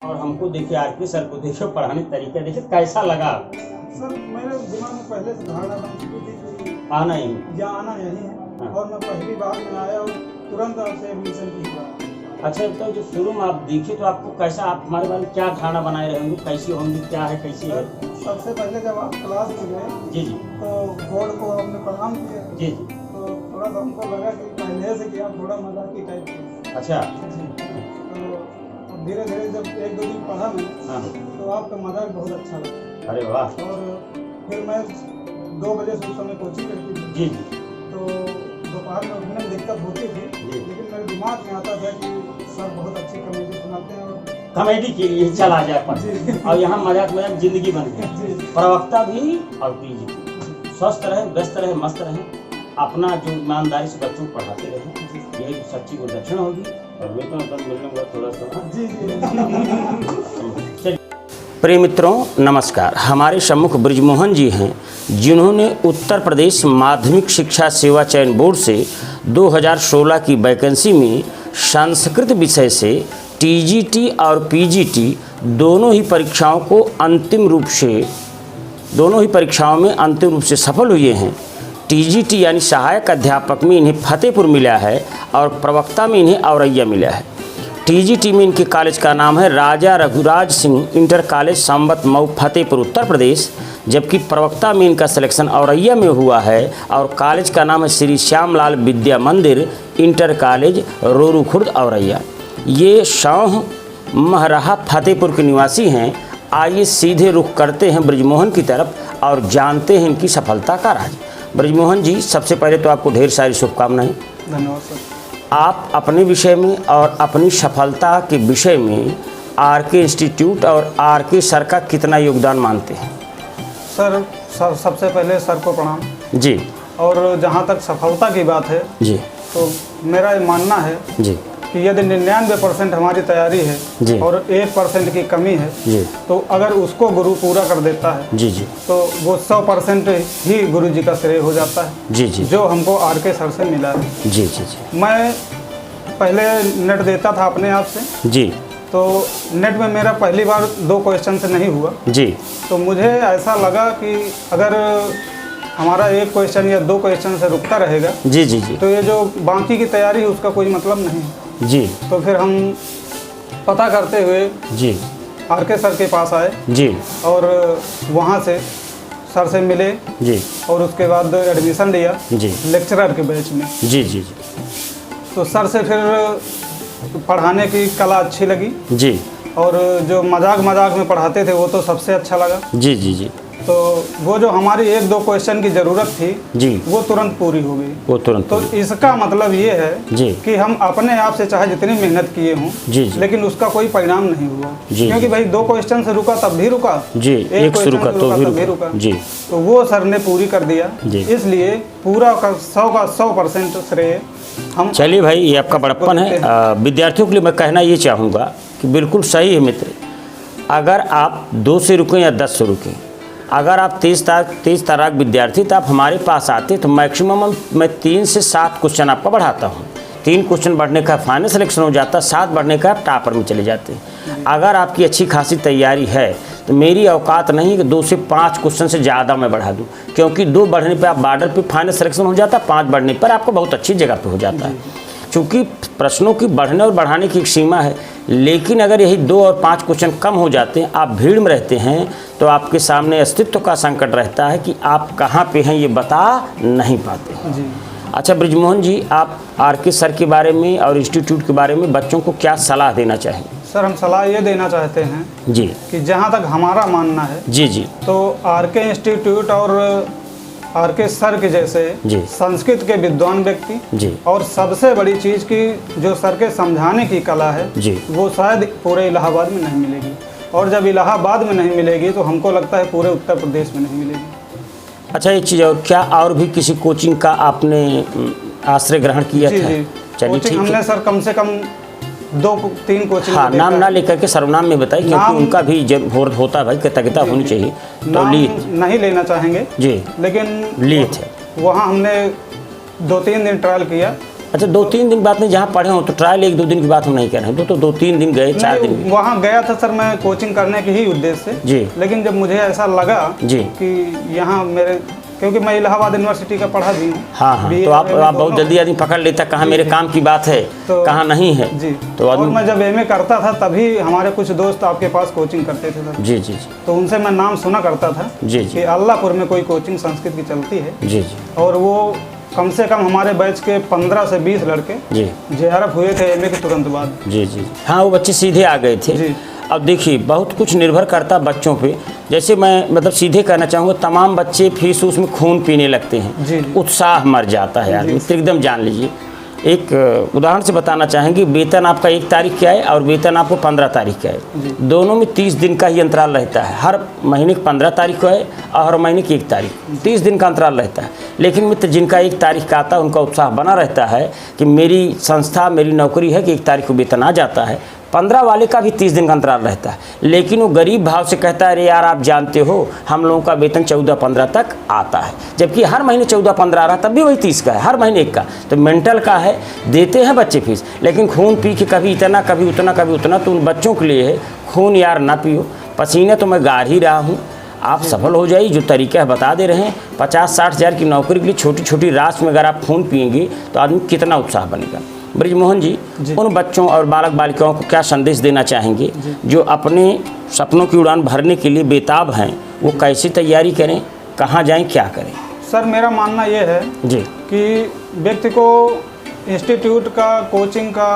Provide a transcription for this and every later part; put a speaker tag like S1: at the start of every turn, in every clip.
S1: और हमको देखिए आरके सर को देखिए पढ़ाने तरीका देखिए कैसा लगा।
S2: सर मेरे दिमाग में पहले से धारणा बन चुकी थी कि
S1: आना ही
S2: आना यही है।
S1: हाँ।
S2: और मैं पहली बार में आया और तुरंत आपसे एडमिशन किया।
S1: अच्छा तो जो शुरू में आप देखे तो आपको कैसा, आप हमारे बारे में क्या धारणा बनाए रहे होंगे, कैसी होंगी, क्या है, कैसी है?
S2: सबसे पहले जब आप क्लास में गए
S1: जी जी
S2: तो बोर्ड को हमने प्रणाम किया।
S1: जी जी।
S2: तो थोड़ा सा हमको लगा कि पहले से किया थोड़ा मजाकी टाइप की।
S1: अच्छा
S2: जी। तो धीरे धीरे जब एक दो दिन पढ़ा मैं
S1: हाँ।
S2: तो आपका मजाक बहुत अच्छा लगा।
S1: अरे वाह।
S2: और फिर मैं 2 बजे से उस समय कोचिंग करती थी।
S1: जी जी।
S2: तो दोपहर में उठने में दिक्कत होती थी, लेकिन मेरे दिमाग में आता था कि सर बहुत अच्छी कॉमेडी सुनाते हैं और
S1: कॉमेडी के लिए चला जाए पर और यहाँ मजाक मजाक जिंदगी बन गई। प्रवक्ता भी और पीजी भी स्वस्थ रहे, व्यस्त रहे, मस्त रहे, अपना जो ईमानदारी से बच्चों को पढ़ाते रहे, यही सच्ची गुणदक्षिणा होगी। और मिलने को थोड़ा सा
S2: जी जी।
S1: प्रिय मित्रों नमस्कार। हमारे सम्मुख ब्रिजमोहन जी हैं जिन्होंने उत्तर प्रदेश माध्यमिक शिक्षा सेवा चयन बोर्ड से 2016 की वैकेंसी में संस्कृत विषय से टीजीटी और पीजीटी दोनों ही परीक्षाओं में अंतिम रूप से सफल हुए हैं। टीजीटी यानी सहायक अध्यापक में इन्हें फतेहपुर मिला है और प्रवक्ता में इन्हें औरैया मिला है। टीजीटी में इनके कॉलेज का नाम है राजा रघुराज सिंह इंटर कॉलेज संबत मऊ फतेहपुर उत्तर प्रदेश, जबकि प्रवक्ता में इनका सिलेक्शन औरैया में हुआ है और कॉलेज का नाम है श्री श्यामलाल विद्या मंदिर इंटर कॉलेज रोरू खुर्द औरैया। ये शौह महराहा फतेहपुर के निवासी हैं। आइए सीधे रुख करते हैं ब्रिजमोहन की तरफ और जानते हैं इनकी सफलता का राज। ब्रिजमोहन जी, सबसे पहले तो आपको ढेर सारी शुभकामनाएं।
S2: धन्यवाद सर।
S1: आप अपने विषय में और अपनी सफलता के विषय में आरके इंस्टीट्यूट और आरके सर का कितना योगदान मानते हैं?
S2: सर सबसे पहले सर को प्रणाम
S1: जी।
S2: और जहाँ तक सफलता की बात है
S1: जी
S2: तो मेरा ये मानना है
S1: जी
S2: कि यदि 99% हमारी तैयारी है
S1: जी
S2: और 1% की कमी है
S1: जी
S2: तो अगर उसको गुरु पूरा कर देता है
S1: जी जी
S2: तो वो 100% ही गुरु जी का श्रेय हो जाता है।
S1: जी जी
S2: जो हमको आरके सर से मिला है।
S1: जी जी जी
S2: मैं पहले नेट देता था अपने आप से,
S1: जी
S2: तो नेट में मेरा पहली बार 2 क्वेश्चन से नहीं हुआ।
S1: जी
S2: तो मुझे ऐसा लगा कि अगर हमारा 1 क्वेश्चन या 2 क्वेश्चन से रुकता रहेगा
S1: जी जी जी
S2: तो ये जो बाकी की तैयारी है उसका कोई मतलब नहीं है।
S1: जी।
S2: तो फिर हम पता करते हुए
S1: जी
S2: आरके सर के पास आए
S1: जी
S2: और वहाँ से सर से मिले
S1: जी
S2: और उसके बाद एडमिशन लिया
S1: जी
S2: लेक्चरर के बैच में।
S1: जी जी जी
S2: तो सर से फिर पढ़ाने की कला अच्छी लगी
S1: जी
S2: और जो मजाक में पढ़ाते थे वो तो सबसे अच्छा लगा।
S1: जी जी जी।
S2: तो वो जो हमारी 1-2 क्वेश्चन की ज़रूरत थी
S1: जी
S2: वो तुरंत पूरी हो गई।
S1: वो तुरंत
S2: तो इसका मतलब ये है
S1: जी
S2: कि हम अपने आप से चाहे जितनी मेहनत किए हों
S1: जी जी
S2: लेकिन उसका कोई परिणाम नहीं हुआ।
S1: जी
S2: क्योंकि भाई 2 क्वेश्चन से रुका तब भी रुका
S1: जी, एक से रुका तो भी रुका जी।
S2: तो वो सर ने पूरी कर दिया
S1: जी।
S2: इसलिए पूरा का 100% श्रेय हम।
S1: चलिए भाई, ये आपका बड़प्पन है। विद्यार्थियों के लिए मैं कहना ये चाहूँगा कि बिल्कुल सही है मित्र। अगर आप 2 से रुकें या 10 से रुकें, अगर आप तेज़ तराक विद्यार्थी तो आप हमारे पास आते तो मैक्सिमम मैं 3 से 7 क्वेश्चन आपका बढ़ाता हूँ। 3 क्वेश्चन बढ़ने का फाइनल सिलेक्शन हो जाता, 7 बढ़ने का आप टॉपर में चले जाते हैं। अगर आपकी अच्छी खासी तैयारी है तो मेरी औकात नहीं कि 2 से 5 क्वेश्चन से ज़्यादा मैं बढ़ा दूँ, क्योंकि 2 बढ़ने पर आप बॉर्डर पर फाइनल सिलेक्शन हो जाता, 5 बढ़ने पर आपको बहुत अच्छी जगह पर हो जाता है। चूँकि प्रश्नों की बढ़ने और बढ़ाने की एक सीमा है, लेकिन अगर यही 2 और 5 क्वेश्चन कम हो जाते हैं, आप भीड़ में रहते हैं, तो आपके सामने अस्तित्व का संकट रहता है कि आप कहाँ पे हैं ये बता नहीं पाते
S2: जी।
S1: अच्छा ब्रिजमोहन जी, आप आरके सर के बारे में और इंस्टीट्यूट के बारे में बच्चों को क्या सलाह देना चाहेंगे?
S2: सर हम सलाह ये देना चाहते हैं
S1: जी
S2: कि जहाँ तक हमारा मानना है
S1: जी जी
S2: तो आरके इंस्टीट्यूट और आरके सर के जैसे
S1: जी
S2: संस्कृत के विद्वान व्यक्ति
S1: जी
S2: और सबसे बड़ी चीज़ की जो सर के समझाने की कला है
S1: जी
S2: वो शायद पूरे इलाहाबाद में नहीं मिलेगी, और जब इलाहाबाद में नहीं मिलेगी तो हमको लगता है पूरे उत्तर प्रदेश में नहीं मिलेगी।
S1: अच्छा, एक चीज़ और, क्या और भी किसी कोचिंग का आपने आश्रय ग्रहण किया
S2: जी
S1: था?
S2: जी।
S1: चलिए ठीक
S2: हमने
S1: है
S2: सर कम से कम 2-3 कोचिंग।
S1: हाँ, नाम ना लेकर के सर्वनाम में बताइए, क्योंकि उनका भी होता है भाई, कृतज्ञता होनी चाहिए। तो
S2: नहीं लेना चाहेंगे
S1: जी,
S2: लेकिन
S1: लिए थे
S2: वहाँ हमने 2-3 दिन ट्रायल किया
S1: अच्छा 2-3 दिन बात नहीं, जहाँ पढ़े हो तो ट्रायल 1-2 दिन की बात हम नहीं कर रहे हैं, तो 2-3 दिन गए, 4 दिन गए।
S2: वहाँ गया था सर मैं कोचिंग करने के ही उद्देश्य से
S1: जी।
S2: लेकिन जब मुझे ऐसा लगा
S1: जी
S2: कि यहाँ मेरे, क्योंकि मैं इलाहाबाद यूनिवर्सिटी का पढ़ा भी हूँ।
S1: हाँ हाँ,
S2: BA
S1: तो आप
S2: दोनों।
S1: बहुत जल्दी आदमी पकड़ लेता कहाँ मेरे काम की बात है,
S2: तो-
S1: कहाँ नहीं है।
S2: जी।
S1: तो
S2: और
S1: आदमी
S2: मैं जब MA करता था तभी हमारे कुछ दोस्त आपके पास कोचिंग करते थे सर,
S1: जी जी जी
S2: तो उनसे मैं नाम सुना करता था
S1: जी
S2: कि
S1: जी
S2: अल्लाहपुर में कोई कोचिंग संस्कृत की चलती है,
S1: जी जी
S2: और वो कम से कम हमारे बैच के 15 से 20 लड़के
S1: जी
S2: JRF हुए थे MA के तुरंत बाद।
S1: जी जी हाँ, वो बच्चे सीधे आ गए थे।
S2: जी।
S1: अब देखिए बहुत कुछ निर्भर करता बच्चों पे, जैसे मैं मतलब सीधे कहना चाहूँगा, तमाम बच्चे फीस उसमें खून पीने लगते हैं,
S2: जी, जी।
S1: उत्साह मर जाता है आदमी, तो एकदम जान लीजिए। एक उदाहरण से बताना चाहेंगे, वेतन आपका 1 तारीख का है और वेतन आपको 15 तारीख का है, दोनों में 30 दिन का ही अंतराल रहता है। हर महीने की 15 तारीख को है और हर महीने की 1 तारीख, 30 दिन का अंतराल रहता है। लेकिन मित्र जिनका 1 तारीख का आता है उनका उत्साह बना रहता है कि मेरी संस्था, मेरी नौकरी है कि 1 तारीख को वेतन आ जाता है। 15 वाले का भी 30 दिन का अंतराल रहता है, लेकिन वो गरीब भाव से कहता है अरे यार आप जानते हो हम लोगों का वेतन 14-15 तक आता है, जबकि हर महीने 14-15 आ रहा, तब भी वही 30 का है, हर महीने 1 का। तो मेंटल का है, देते हैं बच्चे फीस, लेकिन खून पी के कभी इतना कभी उतना कभी उतना। तो उन बच्चों के लिए है खून यार ना पियो, पसीने तो मैं गाड़ ही रहा हूँ, आप सफल हो जाइए। जो तरीका है बता दे रहे हैं, 50-60 हज़ार की नौकरी के लिए छोटी छोटी राशि में अगर आप खून पिएंगे तो आदमी कितना उत्साह बनेगा। ब्रिजमोहन जी, उन बच्चों और बालक बालिकाओं को क्या संदेश देना चाहेंगे जो अपने सपनों की उड़ान भरने के लिए बेताब हैं? वो कैसी तैयारी करें, कहाँ जाएं, क्या करें?
S2: सर मेरा मानना ये है
S1: जी
S2: कि व्यक्ति को इंस्टीट्यूट का, कोचिंग का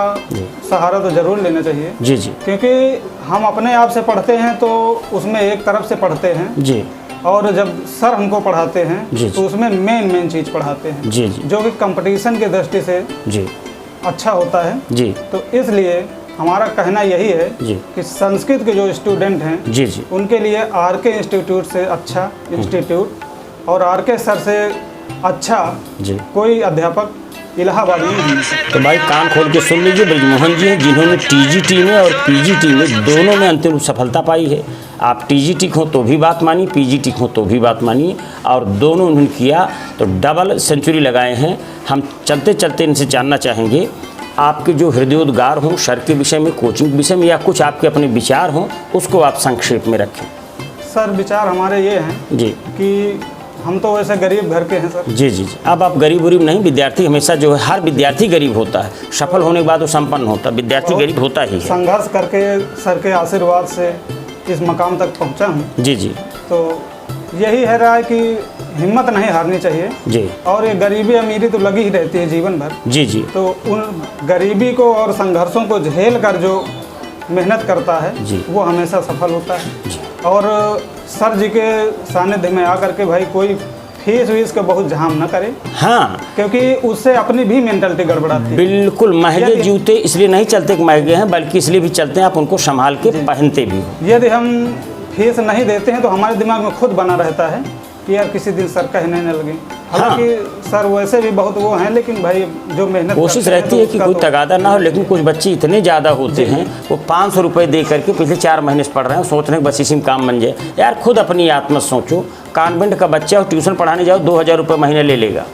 S2: सहारा तो जरूर लेना चाहिए।
S1: जी जी
S2: क्योंकि हम अपने आप से पढ़ते हैं तो उसमें एक तरफ से पढ़ते हैं,
S1: जी
S2: और जब सर हमको पढ़ाते हैं
S1: जी।
S2: तो उसमें मेन चीज़ पढ़ाते हैं
S1: जी जी
S2: जो कि कंपटीशन की दृष्टि से
S1: जी
S2: अच्छा होता है।
S1: जी
S2: तो इसलिए हमारा कहना यही है
S1: जी
S2: कि संस्कृत के जो स्टूडेंट हैं
S1: जी जी
S2: उनके लिए RK इंस्टीट्यूट से अच्छा इंस्टीट्यूट और RK सर से अच्छा
S1: जी।
S2: कोई अध्यापक इलाहाबाद में नहीं है।
S1: तो भाई कान खोल के सुन लीजिए, ब्रिजमोहन जी हैं जिन्होंने TGT में और PGT में दोनों में अंतिम सफलता पाई है। आप TGT हो तो भी बात मानिए, PGT हो तो भी बात मानिए, और दोनों उन्होंने किया तो डबल सेंचुरी लगाए हैं। हम चलते चलते इनसे जानना चाहेंगे आपके जो हृदयोद्गार हों सर के विषय में, कोचिंग के विषय में, या कुछ आपके अपने विचार हों, उसको आप संक्षेप में रखें।
S2: सर विचार हमारे ये हैं
S1: जी
S2: कि हम तो वैसे गरीब घर के हैं सर।
S1: जी जी जी। अब आप गरीब उरीब नहीं, विद्यार्थी हमेशा जो है, हर विद्यार्थी गरीब होता है, सफल होने के बाद वो संपन्न होता है, विद्यार्थी गरीब होता ही है।
S2: संघर्ष करके सर के आशीर्वाद से इस मकाम तक पहुंचा हूँ।
S1: जी जी
S2: तो यही है राय कि हिम्मत नहीं हारनी चाहिए,
S1: जी
S2: और ये गरीबी अमीरी तो लगी ही रहती है जीवन भर।
S1: जी जी
S2: तो उन गरीबी को और संघर्षों को झेल कर जो मेहनत करता है
S1: जी।
S2: वो हमेशा सफल होता है।
S1: जी।
S2: और सर जी के सानिध्य में आकर के भाई कोई फीस वीस का बहुत झाम न करे,
S1: हाँ
S2: क्योंकि उससे अपनी भी मेंटलिटी गड़बड़ाती है।
S1: बिल्कुल। महंगे
S2: यदि-
S1: जूते इसलिए नहीं चलते कि महंगे हैं, बल्कि इसलिए भी चलते हैं आप उनको संभाल के पहनते भी हो।
S2: यदि हम फीस नहीं देते हैं तो हमारे दिमाग में खुद बना रहता है कि यार किसी दिन सर कहने न लगे। हालांकि सर वैसे भी बहुत वो हैं, लेकिन भाई जो मेहनत
S1: कोशिश
S2: करते हैं
S1: रहती
S2: तो
S1: है कि
S2: उसका
S1: कोई
S2: तो-
S1: तगादा ना हो, लेकिन कुछ बच्चे इतने ज़्यादा होते हैं वो 500 रुपये दे करके पिछले 4 महीने से पढ़ रहे हैं, सोच रहे हैं बस इसी में काम बन जाए। यार खुद अपनी आत्मा सोचो, कॉन्वेंट का बच्चा हो, ट्यूशन पढ़ाने जाओ 2000 रुपये महीने ले लेगा,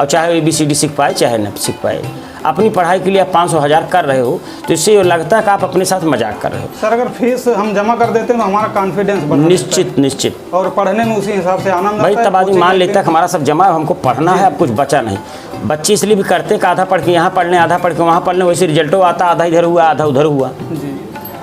S1: और चाहे ABCD सीख पाए चाहे न सीख पाए, अपनी पढ़ाई के लिए आप 500-1000 कर रहे हो, तो इससे लगता है कि आप अपने साथ मजाक कर रहे हो।
S2: सर अगर फीस हम जमा कर देते हैं तो हमारा कॉन्फिडेंस बढ़ता
S1: निश्चित निश्चित
S2: है और पढ़ने में उसी हिसाब से आनंद
S1: भाई
S2: आता है।
S1: तब आदमी
S2: कोचिंग
S1: मान
S2: लेके-
S1: लेता है कि हमारा सब जमा है, हमको पढ़ना है, अब कुछ बचा नहीं। बच्चे इसलिए भी करते हैं कि आधा पढ़ के यहाँ पढ़ लें, आधा पढ़ के वहाँ पढ़ लें, वैसे रिजल्टो आता, आधा इधर हुआ आधा उधर हुआ।
S2: जी।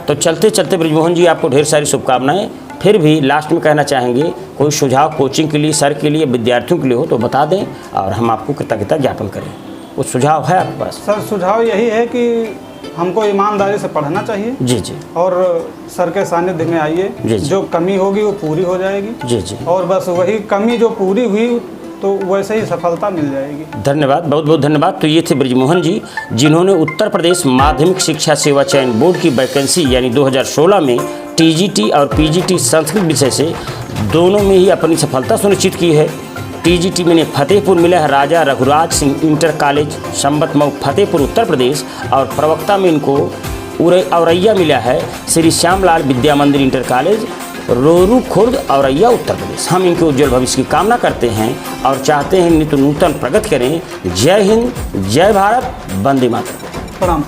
S1: तो चलते चलते ब्रिजमोहन जी आपको ढेर सारी शुभकामनाएं। फिर भी लास्ट में कहना चाहेंगे कोई सुझाव कोचिंग के लिए, सर के लिए, विद्यार्थियों के लिए हो तो बता दें और हम आपको कृतज्ञता ज्ञापन करें। कुछ सुझाव है आपके पास?
S2: सर सुझाव यही है कि हमको ईमानदारी से पढ़ना चाहिए
S1: जी जी
S2: और सर के सानिध्य में आइए,
S1: जी, जी।
S2: जो कमी होगी वो पूरी हो जाएगी,
S1: जी जी।
S2: और बस वही कमी जो पूरी हुई तो वैसे ही सफलता मिल जाएगी।
S1: धन्यवाद, बहुत बहुत धन्यवाद। तो ये थे ब्रिजमोहन जी जिन्होंने उत्तर प्रदेश माध्यमिक शिक्षा सेवा चयन बोर्ड की वैकेंसी यानी 2016 में TGT और PGT संस्कृत विषय से दोनों में ही अपनी सफलता सुनिश्चित की है। TGT में फतेहपुर मिला है राजा रघुराज सिंह इंटर कॉलेज संबत मऊ फतेहपुर उत्तर प्रदेश, और प्रवक्ता में इनको औरैया मिला है श्री श्यामलाल विद्या मंदिर इंटर कॉलेज रोरू खुर्द औरैया उत्तर प्रदेश। हम इनके उज्जवल भविष्य की कामना करते हैं और चाहते हैं नित्य नूतन प्रगति करें। जय हिंद, जय भारत, वंदे मातरम।
S2: प्रणाम।